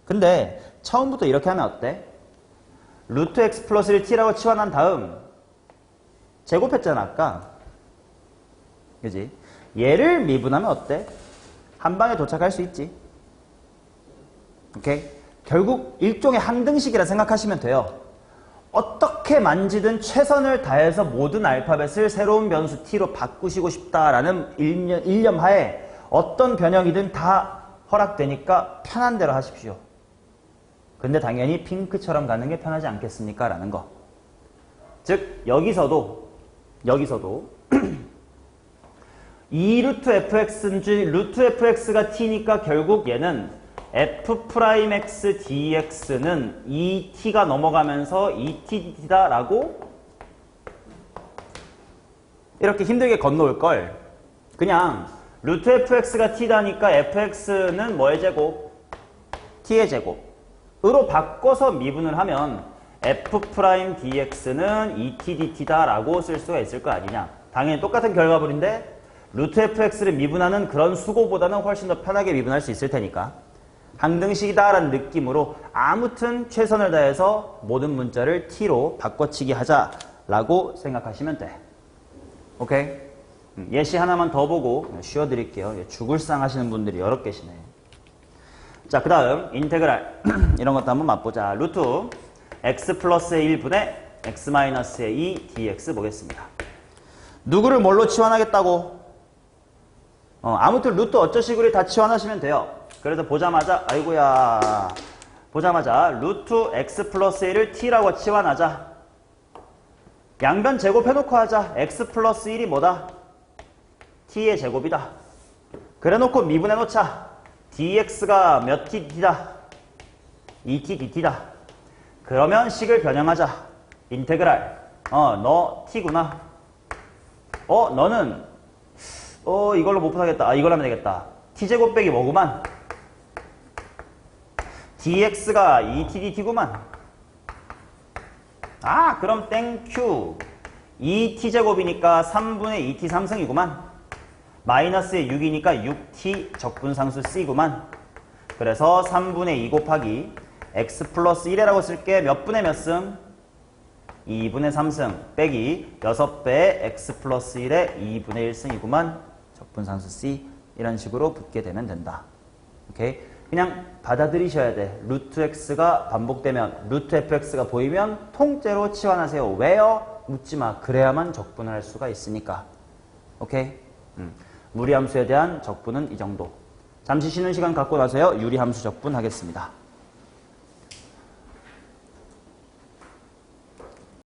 근데 처음부터 이렇게 하면 어때? 루트 x 플러스를 t라고 치환한 다음 제곱했잖아 아까. 그지? 얘를 미분하면 어때? 한 방에 도착할 수 있지. 오케이? 결국 일종의 항등식이라 생각하시면 돼요. 어떻게 만지든 최선을 다해서 모든 알파벳을 새로운 변수 t로 바꾸시고 싶다라는 일념하에 어떤 변형이든 다 허락되니까 편한 대로 하십시오. 근데 당연히 핑크처럼 가는 게 편하지 않겠습니까? 라는 거. 즉 여기서도 2루트 fx인지 루트 fx가 t니까 결국 얘는 f'x dx는 2t가 넘어가면서 2t dt다 라고 이렇게 힘들게 건너올 걸 그냥 루트 fx가 t다니까 fx는 뭐의 제곱? t의 제곱 으로 바꿔서 미분을 하면 f 프라임 dx는 2t dt다 라고 쓸 수가 있을 거 아니냐. 당연히 똑같은 결과물인데 루트 fx를 미분하는 그런 수고보다는 훨씬 더 편하게 미분할 수 있을 테니까 항등식이다 라는 느낌으로 아무튼 최선을 다해서 모든 문자를 t로 바꿔치기 하자 라고 생각하시면 돼. 오케이? 예시 하나만 더 보고 쉬어드릴게요. 죽을상 하시는 분들이 여러 계시네. 자, 그 다음 인테그랄 이런 것도 한번 맛보자. 루트 x 플러스의 1분의 x 마이너스의 2 dx 보겠습니다. 누구를 뭘로 치환하겠다고? 아무튼 루트 어쩌식으로 다 치환하시면 돼요. 그래서 보자마자 아이고야 보자마자 루트 x 플러스 1을 t라고 치환하자. 양변 제곱해놓고 하자. x 플러스 1이 뭐다? t의 제곱이다. 그래놓고 미분해놓자. dx가 몇 t dt다? 2t dt다. 그러면 식을 변형하자. 인테그랄. 너 t구나. 너는 이걸로 못 푸겠다. 이걸로 하면 되겠다. t제곱 빼기 뭐구만? dx가 2t dt구만. 그럼 땡큐. 2t제곱이니까 3분의 2t 3승이구만. 마이너스의 6이니까 6t 적분상수 c구만. 그래서 3분의 2 곱하기 x 플러스 1이라고 쓸게. 몇 분의 몇 승? 2분의 3승 빼기 6배 x 플러스 1의 2분의 1승이구만. 적분상수 c. 이런 식으로 붙게 되면 된다. 오케이? 그냥 받아들이셔야 돼. 루트 x가 반복되면 루트 fx가 보이면 통째로 치환하세요. 왜요? 묻지마. 그래야만 적분을 할 수가 있으니까. 오케이? 무리함수에 대한 적분은 이 정도. 잠시 쉬는 시간 갖고 나서요. 유리함수 적분하겠습니다.